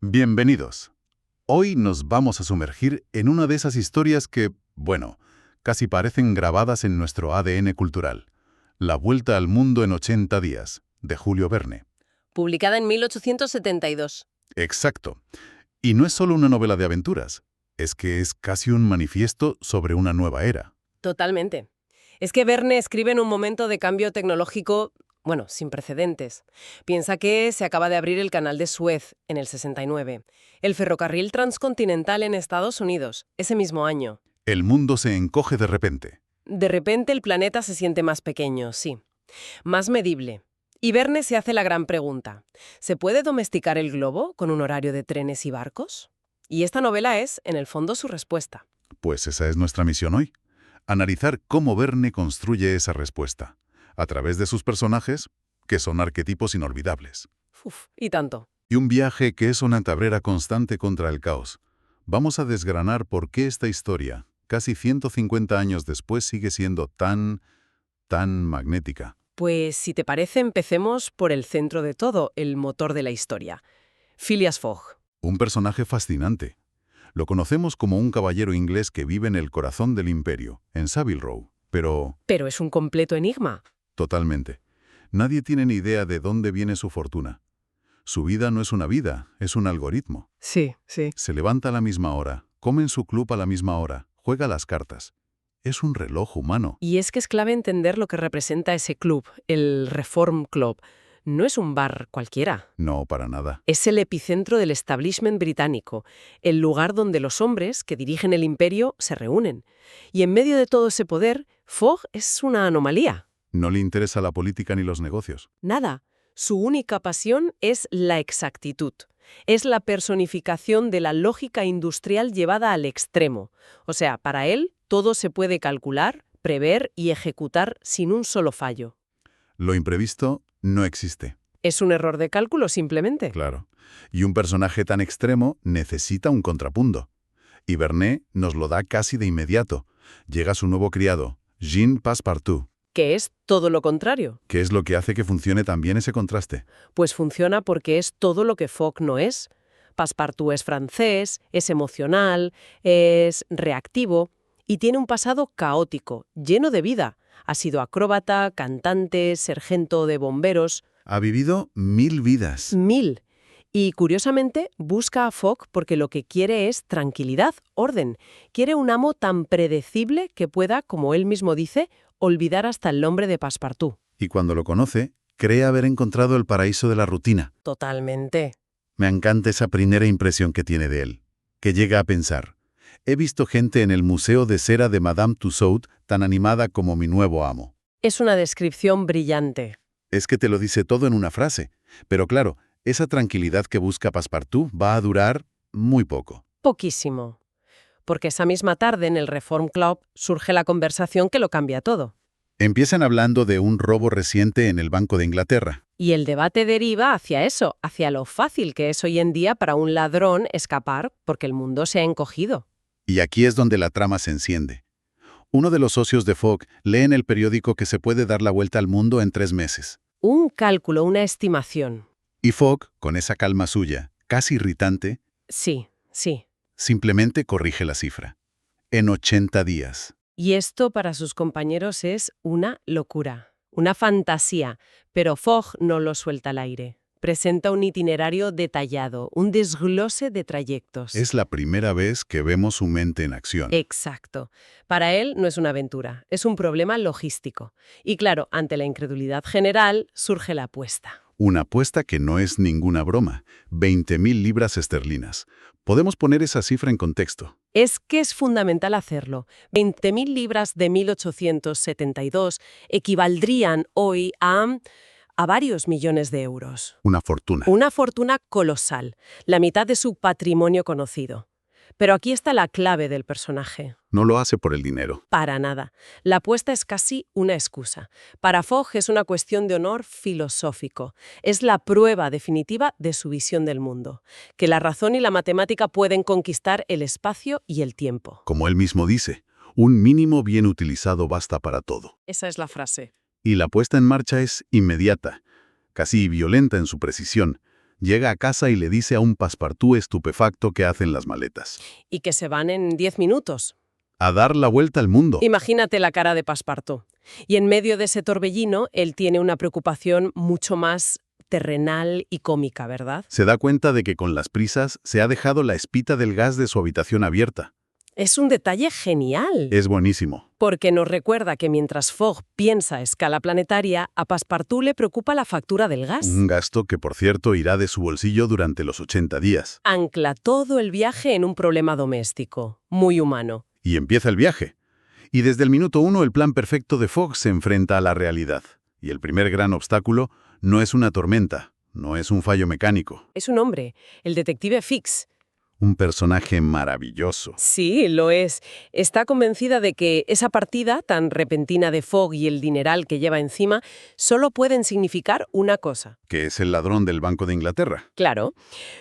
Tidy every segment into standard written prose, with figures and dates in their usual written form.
Bienvenidos. Hoy nos vamos a sumergir en una de esas historias que, bueno, casi parecen grabadas en nuestro ADN cultural. La Vuelta al Mundo en 80 días, de Julio Verne. Publicada en 1872. Exacto. Y no es solo una novela de aventuras, es que es casi un manifiesto sobre una nueva era. Totalmente. Es que Verne escribe en un momento de cambio tecnológico, bueno, sin precedentes. Piensa que se acaba de abrir el canal de Suez en el 69, el ferrocarril transcontinental en Estados Unidos, ese mismo año. El mundo se encoge de repente. De repente el planeta se siente más pequeño, sí, más medible. Y Verne se hace la gran pregunta: ¿se puede domesticar el globo con un horario de trenes y barcos? Y esta novela es, en el fondo, su respuesta. Pues esa es nuestra misión hoy. Analizar cómo Verne construye esa respuesta, a través de sus personajes, que son arquetipos inolvidables. Uf, y tanto. Y un viaje que es una carrera constante contra el caos. Vamos a desgranar por qué esta historia, casi 150 años después, sigue siendo tan magnética. Pues si te parece, empecemos por el centro de todo, el motor de la historia. Phileas Fogg. Un personaje fascinante. Lo conocemos como un caballero inglés que vive en el corazón del imperio, en Savile Row. Pero, Pero es un completo enigma. totalmente, nadie tiene ni idea de dónde viene su fortuna. Su vida no es una vida, es un algoritmo. Sí, sí. Se levanta a la misma hora, come en su club a la misma hora, juega las cartas. Es un reloj humano. Y es que es clave entender lo que representa ese club, el Reform Club. No es un bar cualquiera. No, para nada. Es el epicentro del establishment británico, el lugar donde los hombres que dirigen el imperio se reúnen. Y en medio de todo ese poder, Fogg es una anomalía. No le interesa la política ni los negocios. Nada. Su única pasión es la exactitud. Es la personificación de la lógica industrial llevada al extremo. O sea, para él, todo se puede calcular, prever y ejecutar sin un solo fallo. Lo imprevisto no existe. Es un error de cálculo, simplemente. Claro. Y un personaje tan extremo necesita un contrapunto. Y Verne nos lo da casi de inmediato. Llega su nuevo criado, Jean Passepartout. Que es todo lo contrario. ¿Qué es lo que hace que funcione tan bien ese contraste? Pues funciona porque es todo lo que Fogg no es. Passepartout es francés, es emocional, es reactivo y tiene un pasado caótico, lleno de vida. Ha sido acróbata, cantante, sargento de bomberos. Ha vivido 1000 vidas. 1000. Y curiosamente busca a Fogg porque lo que quiere es tranquilidad, orden. Quiere un amo tan predecible que pueda, como él mismo dice, olvidar hasta el nombre de Passepartout. Y cuando lo conoce, cree haber encontrado el paraíso de la rutina. Totalmente. Me encanta esa primera impresión que tiene de él, que llega a pensar: he visto gente en el Museo de Cera de Madame Tussauds tan animada como mi nuevo amo. Es una descripción brillante. Es que te lo dice todo en una frase. Pero claro, esa tranquilidad que busca Passepartout va a durar muy poco. Poquísimo. Porque esa misma tarde en el Reform Club surge la conversación que lo cambia todo. Empiezan hablando de un robo reciente en el Banco de Inglaterra. Y el debate deriva hacia eso, hacia lo fácil que es hoy en día para un ladrón escapar porque el mundo se ha encogido. Y aquí es donde la trama se enciende. Uno de los socios de Fogg lee en el periódico que se puede dar la vuelta al mundo en 3 meses. Un cálculo, una estimación. Y Fogg, con esa calma suya, casi irritante, Sí, sí. simplemente corrige la cifra. En 80 días. Y esto para sus compañeros es una locura, una fantasía, pero Fogg no lo suelta al aire. Presenta un itinerario detallado, un desglose de trayectos. Es la primera vez que vemos su mente en acción. Exacto. Para él no es una aventura, es un problema logístico. Y claro, ante la incredulidad general, surge la apuesta. Una apuesta que no es ninguna broma. 20.000 libras esterlinas. Podemos poner esa cifra en contexto. Es que es fundamental hacerlo. 20.000 libras de 1872 equivaldrían hoy a varios millones de euros. Una fortuna. Una fortuna colosal, la mitad de su patrimonio conocido. Pero aquí está la clave del personaje. No lo hace por el dinero. Para nada. La apuesta es casi una excusa. Para Fogg es una cuestión de honor filosófico. Es la prueba definitiva de su visión del mundo. Que la razón y la matemática pueden conquistar el espacio y el tiempo. Como él mismo dice, un mínimo bien utilizado basta para todo. Esa es la frase. Y la puesta en marcha es inmediata, casi violenta en su precisión. Llega a casa y le dice a un Passepartout estupefacto que hacen las maletas. Y que se van en 10 minutos. A dar la vuelta al mundo. Imagínate la cara de Passepartout. Y en medio de ese torbellino, él tiene una preocupación mucho más terrenal y cómica, ¿verdad? Se da cuenta de que con las prisas se ha dejado la espita del gas de su habitación abierta. Es un detalle genial. Es buenísimo. Porque nos recuerda que mientras Fogg piensa a escala planetaria, a Passepartout le preocupa la factura del gas. Un gasto que, por cierto, irá de su bolsillo durante los 80 días. Ancla todo el viaje en un problema doméstico, muy humano. Y empieza el viaje. Y desde el minuto 1 el plan perfecto de Fogg se enfrenta a la realidad. Y el primer gran obstáculo no es una tormenta, no es un fallo mecánico. Es un hombre, el detective Fix. Un personaje maravilloso. Sí, lo es. Está convencida de que esa partida tan repentina de Fogg y el dineral que lleva encima solo pueden significar una cosa. Que es el ladrón del Banco de Inglaterra. Claro.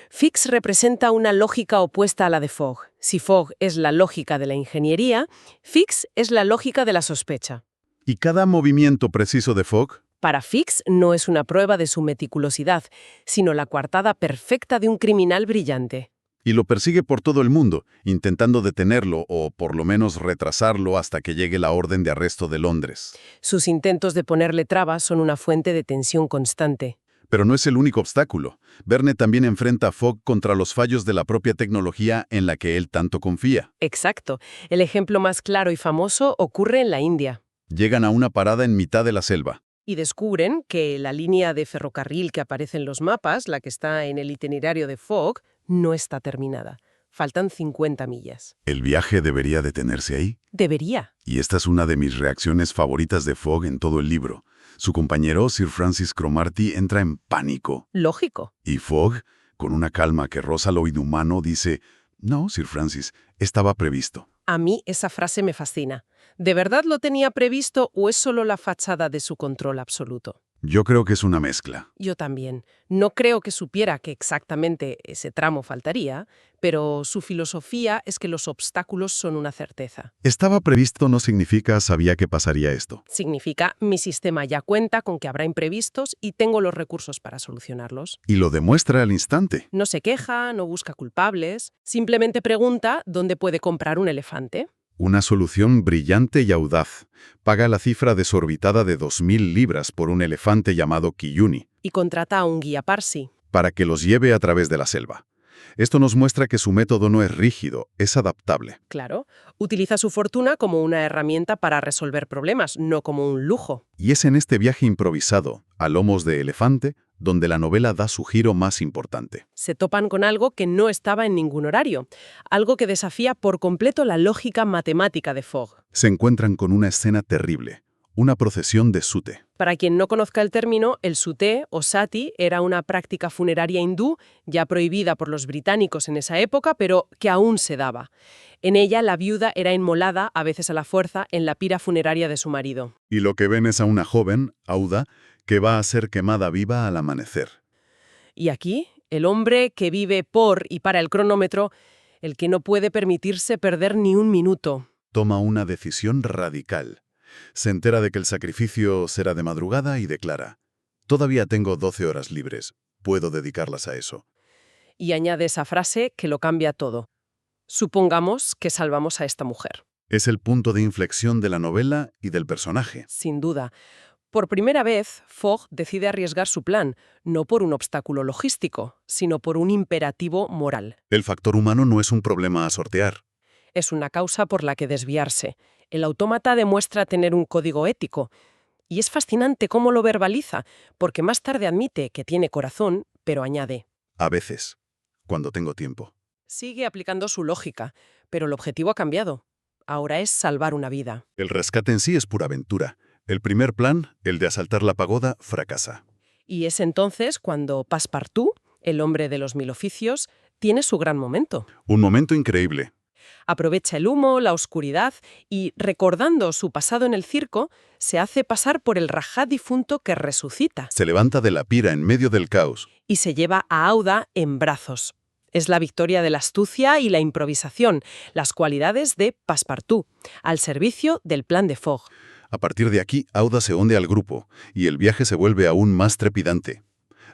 Fix representa una lógica opuesta a la de Fogg. Si Fogg es la lógica de la ingeniería, Fix es la lógica de la sospecha. Y cada movimiento preciso de Fogg Para Fix no es una prueba de su meticulosidad, sino la coartada perfecta de un criminal brillante. y lo persigue por todo el mundo, intentando detenerlo o por lo menos retrasarlo hasta que llegue la orden de arresto de Londres. Sus intentos de ponerle trabas son una fuente de tensión constante. Pero no es el único obstáculo. Verne también enfrenta a Fogg contra los fallos de la propia tecnología en la que él tanto confía. Exacto. El ejemplo más claro y famoso ocurre en la India. Llegan a una parada en mitad de la selva. Y descubren que la línea de ferrocarril que aparece en los mapas, la que está en el itinerario de Fogg, no está terminada. Faltan 50 millas. ¿El viaje debería detenerse ahí? Debería. Y esta es una de mis reacciones favoritas de Fogg en todo el libro. Su compañero, Sir Francis Cromarty, entra en pánico. Lógico. Y Fogg, con una calma que roza lo inhumano, dice: «No, Sir Francis, estaba previsto». A mí esa frase me fascina. ¿De verdad lo tenía previsto o es solo la fachada de su control absoluto? Yo creo que es una mezcla. Yo también. No creo que supiera que exactamente ese tramo faltaría, pero su filosofía es que los obstáculos son una certeza. Estaba previsto no significa sabía que pasaría esto. Significa, mi sistema ya cuenta con que habrá imprevistos y tengo los recursos para solucionarlos. Y lo demuestra al instante. No se queja, no busca culpables, simplemente pregunta dónde puede comprar un elefante. Una solución brillante y audaz. Paga la cifra desorbitada de 2.000 libras por un elefante llamado Kiyuni, Y contrata a un guía parsi. para que los lleve a través de la selva. Esto nos muestra que su método no es rígido, es adaptable. Claro, utiliza su fortuna como una herramienta para resolver problemas, no como un lujo. Y es en este viaje improvisado, a lomos de elefante, donde la novela da su giro más importante. Se topan con algo que no estaba en ningún horario, algo que desafía por completo la lógica matemática de Fogg. Se encuentran con una escena terrible, una procesión de sute. Para quien no conozca el término, el suté o sati era una práctica funeraria hindú ya prohibida por los británicos en esa época, pero que aún se daba. En ella, la viuda era inmolada, a veces a la fuerza, en la pira funeraria de su marido. Y lo que ven es a una joven, Auda, que va a ser quemada viva al amanecer. Y aquí, el hombre que vive por y para el cronómetro, el que no puede permitirse perder ni un minuto. Toma una decisión radical. Se entera de que el sacrificio será de madrugada y declara: «Todavía tengo 12 horas libres. Puedo dedicarlas a eso». Y añade esa frase que lo cambia todo. Supongamos que salvamos a esta mujer. Es el punto de inflexión de la novela y del personaje. Sin duda. Por primera vez, Fogg decide arriesgar su plan, no por un obstáculo logístico, sino por un imperativo moral. El factor humano no es un problema a sortear. Es una causa por la que desviarse. El autómata demuestra tener un código ético. Y es fascinante cómo lo verbaliza, porque más tarde admite que tiene corazón, pero añade: A veces, cuando tengo tiempo. sigue aplicando su lógica, pero el objetivo ha cambiado. Ahora es salvar una vida. El rescate en sí es pura aventura. El primer plan, el de asaltar la pagoda, fracasa. Y es entonces cuando Passepartout, el hombre de los 1000 oficios, tiene su gran momento. Un momento increíble. Aprovecha el humo, la oscuridad y, recordando su pasado en el circo, se hace pasar por el Rajá difunto que resucita Se levanta de la pira en medio del caos. y se lleva a Auda en brazos. Es la victoria de la astucia y la improvisación, las cualidades de Passepartout, al servicio del plan de Fogg. A partir de aquí, Auda se hunde al grupo, y el viaje se vuelve aún más trepidante.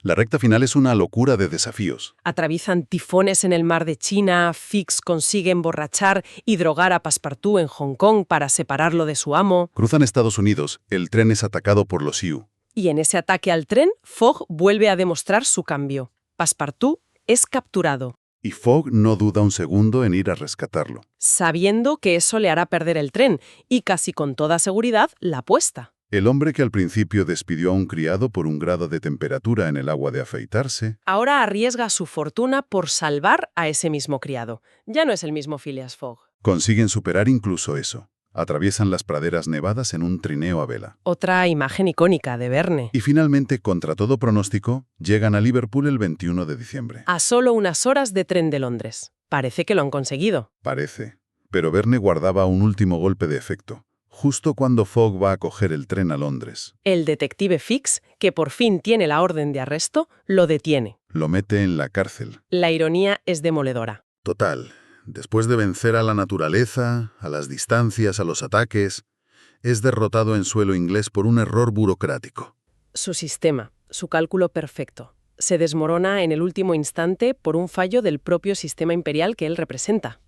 La recta final es una locura de desafíos. Atraviesan tifones en el mar de China, Fix consigue emborrachar y drogar a Passepartout en Hong Kong para separarlo de su amo. Cruzan Estados Unidos, el tren es atacado por los Sioux. Y en ese ataque al tren, Fogg vuelve a demostrar su cambio. Passepartout es capturado, Y Fogg no duda un segundo en ir a rescatarlo. sabiendo que eso le hará perder el tren y casi con toda seguridad la apuesta. El hombre que al principio despidió a un criado por un grado de temperatura en el agua de afeitarse, Ahora arriesga su fortuna por salvar a ese mismo criado. Ya no es el mismo Phileas Fogg. consiguen superar incluso eso. Atraviesan las praderas nevadas en un trineo a vela. Otra imagen icónica de Verne. Y finalmente, contra todo pronóstico, llegan a Liverpool el 21 de diciembre. A solo unas horas de tren de Londres. Parece que lo han conseguido. Parece. Pero Verne guardaba un último golpe de efecto, justo cuando Fogg va a coger el tren a Londres. El detective Fix, que por fin tiene la orden de arresto, lo detiene. Lo mete en la cárcel. La ironía es demoledora. Total, después de vencer a la naturaleza, a las distancias, a los ataques, es derrotado en suelo inglés por un error burocrático. Su sistema, su cálculo perfecto, se desmorona en el último instante por un fallo del propio sistema imperial que él representa.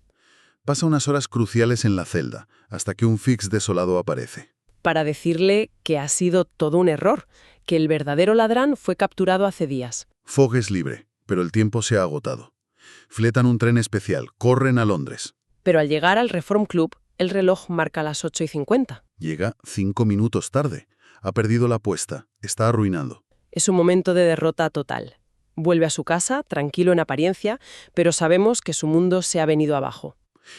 Pasa unas horas cruciales en la celda, hasta que un Fix desolado aparece. Para decirle que ha sido todo un error, que el verdadero ladrón fue capturado hace días. Fogg es libre, pero el tiempo se ha agotado. Fletan un tren especial, corren a Londres. Pero al llegar al Reform Club, el reloj marca las 8:50. Llega 5 minutos tarde. Ha perdido la apuesta, está arruinado. Es un momento de derrota total. Vuelve a su casa, tranquilo en apariencia, pero sabemos que su mundo se ha venido abajo.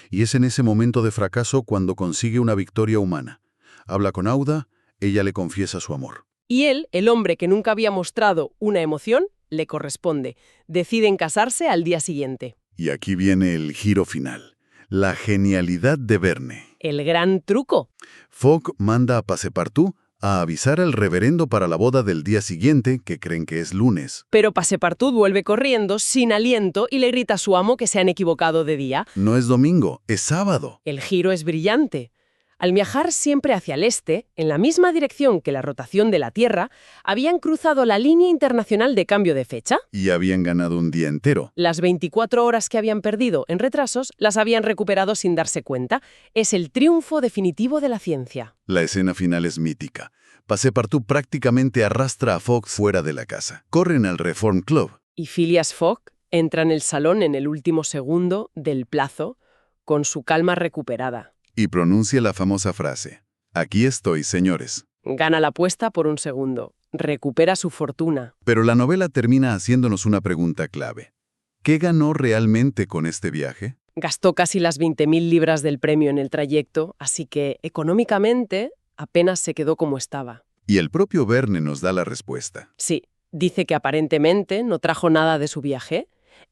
Y es en ese momento de fracaso cuando consigue una victoria humana. Habla con Auda, ella le confiesa su amor. Y él, el hombre que nunca había mostrado una emoción, le corresponde. Deciden casarse al día siguiente. Y aquí viene el giro final. La genialidad de Verne. El gran truco. Fogg manda a Passepartout a avisar al reverendo para la boda del día siguiente, que creen que es lunes. Pero Passepartout vuelve corriendo, sin aliento, y le grita a su amo que se han equivocado de día. No es domingo, es sábado. El giro es brillante. Al viajar siempre hacia el este, en la misma dirección que la rotación de la Tierra, habían cruzado la línea internacional de cambio de fecha. Y habían ganado un día entero. Las 24 horas que habían perdido en retrasos las habían recuperado sin darse cuenta. Es el triunfo definitivo de la ciencia. La escena final es mítica. Passepartout prácticamente arrastra a Fogg fuera de la casa. Corren al Reform Club. Y Phileas Fogg entra en el salón en el último segundo del plazo, con su calma recuperada. Y pronuncia la famosa frase: «Aquí estoy, señores». Gana la apuesta por un segundo. Recupera su fortuna. Pero la novela termina haciéndonos una pregunta clave. ¿Qué ganó realmente con este viaje? Gastó casi las 20.000 libras del premio en el trayecto, así que económicamente apenas se quedó como estaba. Y el propio Verne nos da la respuesta. Sí, dice que aparentemente no trajo nada de su viaje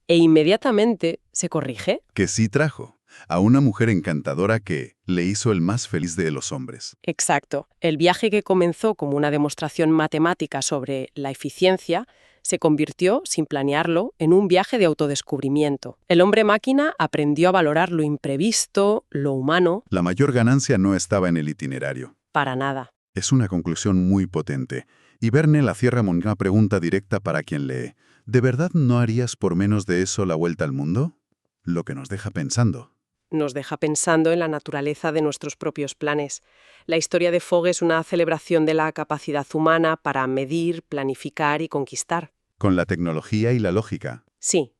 e inmediatamente se corrige. Que sí trajo. A una mujer encantadora que le hizo el más feliz de los hombres. Exacto. El viaje que comenzó como una demostración matemática sobre la eficiencia se convirtió, sin planearlo, en un viaje de autodescubrimiento. El hombre máquina aprendió a valorar lo imprevisto, lo humano. La mayor ganancia no estaba en el itinerario. Para nada. Es una conclusión muy potente. Y Verne la cierra con una pregunta directa para quien lee. ¿De verdad no harías por menos de eso la vuelta al mundo? Lo que nos deja pensando. Nos deja pensando en la naturaleza de nuestros propios planes. La historia de Fogg es una celebración de la capacidad humana para medir, planificar y conquistar. Con la tecnología y la lógica. Sí,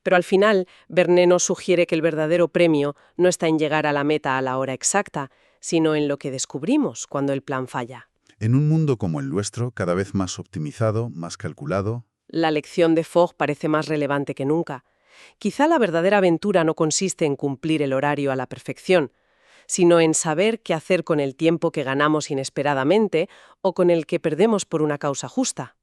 pero al final, Verne nos sugiere que el verdadero premio no está en llegar a la meta a la hora exacta, sino en lo que descubrimos cuando el plan falla. En un mundo como el nuestro, cada vez más optimizado, más calculado. La lección de Fogg parece más relevante que nunca. Quizá la verdadera aventura no consiste en cumplir el horario a la perfección, sino en saber qué hacer con el tiempo que ganamos inesperadamente o con el que perdemos por una causa justa.